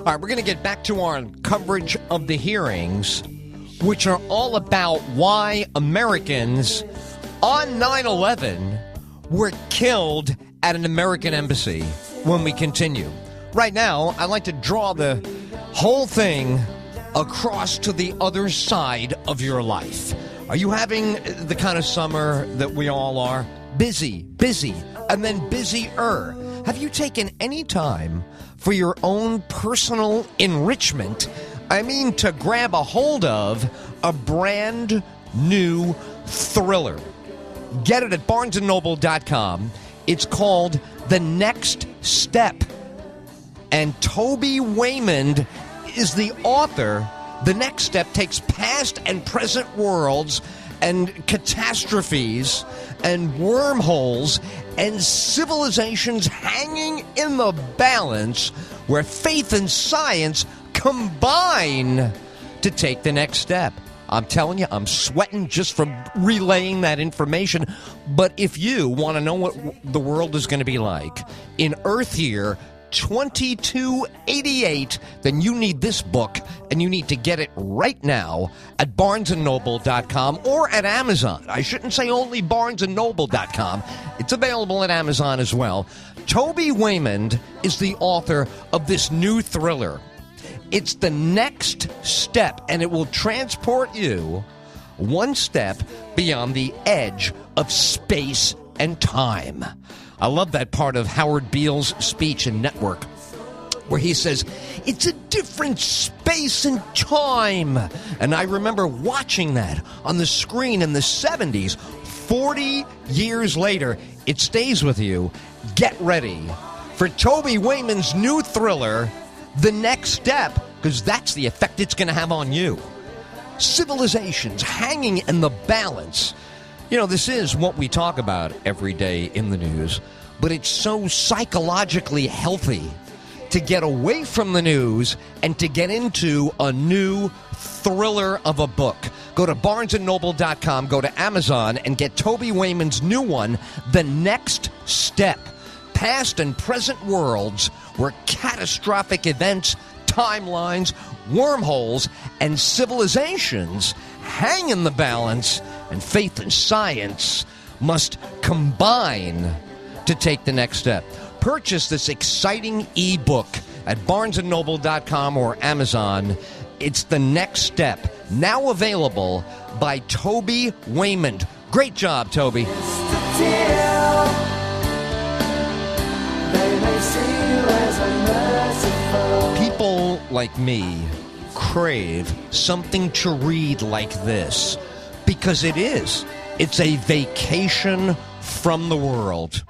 All right, we're going to get back to our coverage of the hearings, which are all about why Americans on 9/11 were killed at an American embassy when we continue. Right now, I'd like to draw the whole thing across to the other side of your life. Are you having the kind of summer that we all are? Busy, and then busier. Have you taken any time for your own personal enrichment? I mean, to grab a hold of a brand new thriller. Get it at barnesandnoble.com. It's called The Next Step. And Toby Waymond is the author. The Next Step takes past and present worlds and catastrophes and wormholes and civilizations hanging in the balance where faith and science combine to take the next step. I'm telling you, I'm sweating just from relaying that information. But if you want to know what the world is going to be like in Earth Year 2288, then you need this book, and you need to get it right now at barnesandnoble.com or at Amazon. I shouldn't say only barnesandnoble.com. It's available at Amazon as well. Toby Waymond is the author of this new thriller. It's The Next Step, and it will transport you one step beyond the edge of space and time. I love that part of Howard Beale's speech in Network, where he says, it's a different space and time. And I remember watching that on the screen in the 70s. 40 years later, it stays with you. Get ready for Toby Waymond's new thriller, The Next Step, because that's the effect it's going to have on you. Civilizations hanging in the balance. You know, this is what we talk about every day in the news, but it's so psychologically healthy to get away from the news and to get into a new thriller of a book. Go to barnesandnoble.com, go to Amazon, and get Toby Waymond's new one, The Next Step. Past and present worlds where catastrophic events, timelines, wormholes, and civilizations hang in the balance, and faith and science must combine to take the next step. Purchase this exciting ebook at barnesandnoble.com or Amazon. It's The Next Step, now available by Toby Waymond. Great job, Toby. People like me crave something to read like this because it is. It's a vacation from the world.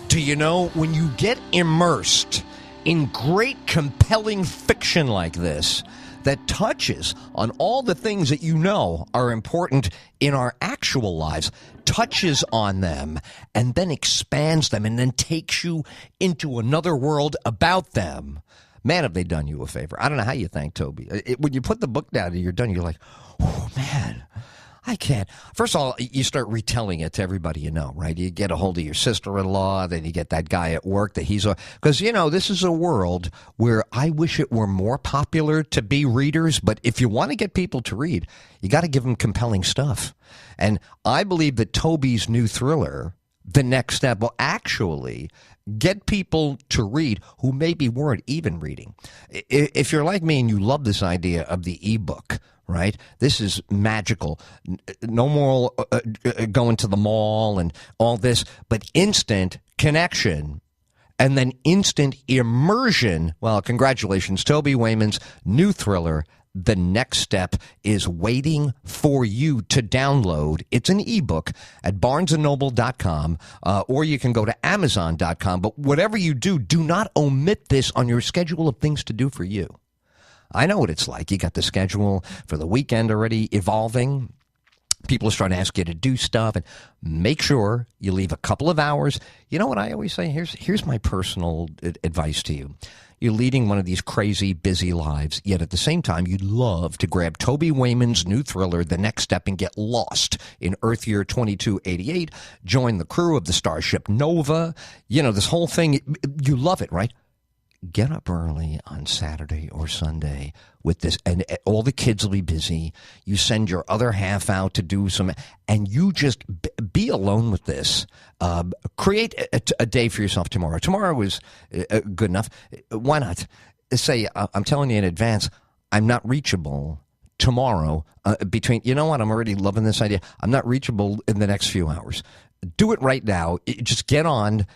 Do you know, when you get immersed in great, compelling fiction like this that touches on all the things that you know are important in our actual lives, touches on them, and then expands them, and then takes you into another world about them, man, have they done you a favor. I don't know how you thank Toby. When you put the book down and you're done, you're like, oh, man, I can't. First of all, you start retelling it to everybody you know, right? You get a hold of your sister-in-law, then you get that guy at work that he's because, you know, this is a world where I wish it were more popular to be readers, but if you want to get people to read, you got to give them compelling stuff. And I believe that Toby's new thriller, The Next Step, will actually get people to read who maybe weren't even reading. If you're like me and you love this idea of the ebook, right? This is magical. No more going to the mall and all this, but instant connection and then instant immersion. Well, congratulations. Toby Waymond's new thriller, The Next Step, is waiting for you to download. It's an ebook at barnesandnoble.com, or you can go to amazon.com. But whatever you do, do not omit this on your schedule of things to do for you. I know what it's like. You got the schedule for the weekend already evolving. People are starting to ask you to do stuff, and make sure you leave a couple of hours. You know what I always say? Here's my personal advice to you. You're leading one of these crazy, busy lives, yet at the same time, you'd love to grab Toby Waymond's new thriller, The Next Step, and get lost in Earth Year 2288, join the crew of the starship Nova. You know, this whole thing, you love it, right? get up early on Saturday or Sunday with this, and all the kids will be busy. You send your other half out to do some, and you just be alone with this. Create a day for yourself tomorrow. Tomorrow is good enough. Why not? Say, I'm telling you in advance, I'm not reachable tomorrow between, you know what, I'm already loving this idea. I'm not reachable in the next few hours. Do it right now. Just get on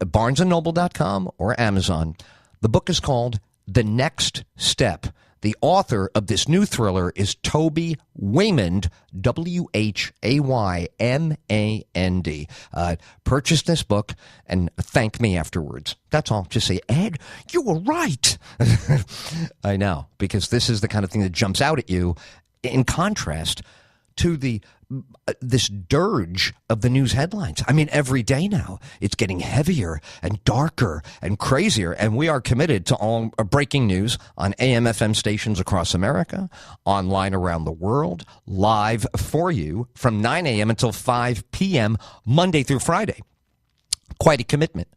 BarnesandNoble.com or Amazon. The book is called The Next Step. The author of this new thriller is Toby Waymand, Waymand. Purchase this book and thank me afterwards. That's all. Just say, Ed, you were right. I know, because this is the kind of thing that jumps out at you in contrast to this dirge of the news headlines. I mean, every day now, it's getting heavier and darker and crazier, and we are committed to all breaking news on AM/FM stations across America, online around the world, live for you from 9 a.m. until 5 p.m., Monday through Friday. Quite a commitment.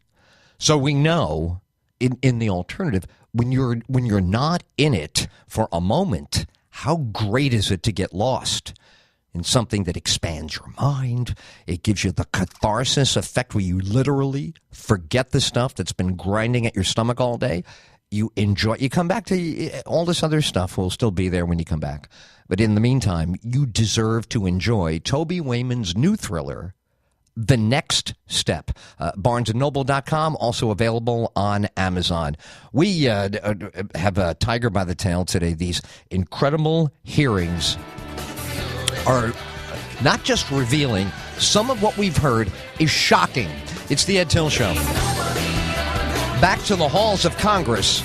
So we know, in the alternative, when you're not in it for a moment, how great is it to get lost in something that expands your mind? It gives you the catharsis effect where you literally forget the stuff that's been grinding at your stomach all day. You enjoy, you come back to all this other stuff will still be there when you come back. But in the meantime, you deserve to enjoy Toby Waymand's new thriller, The Next Step. BarnesandNoble.com, also available on Amazon. We have a tiger by the tail today. These incredible hearings are not just revealing. Some of what we've heard is shocking. It's the Ed Till Show. Back to the halls of Congress,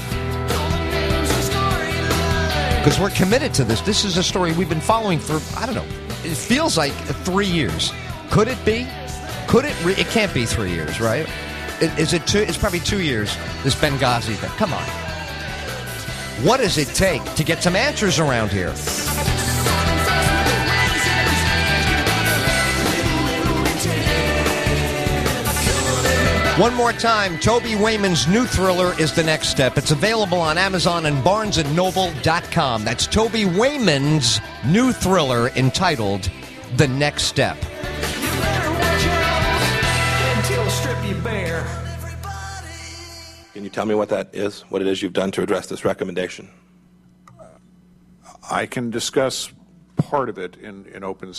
because we're committed to this. This is a story we've been following for, I don't know, it feels like 3 years. Could it be? Could it? It can't be 3 years, right? Is it two? It's probably 2 years, this Benghazi thing. Come on. What does it take to get some answers around here? One more time, Toby Waymand's new thriller is The Next Step. It's available on Amazon and BarnesandNoble.com. That's Toby Waymand's new thriller entitled The Next Step. Can you tell me what that is, what it is you've done to address this recommendation? I can discuss part of it in open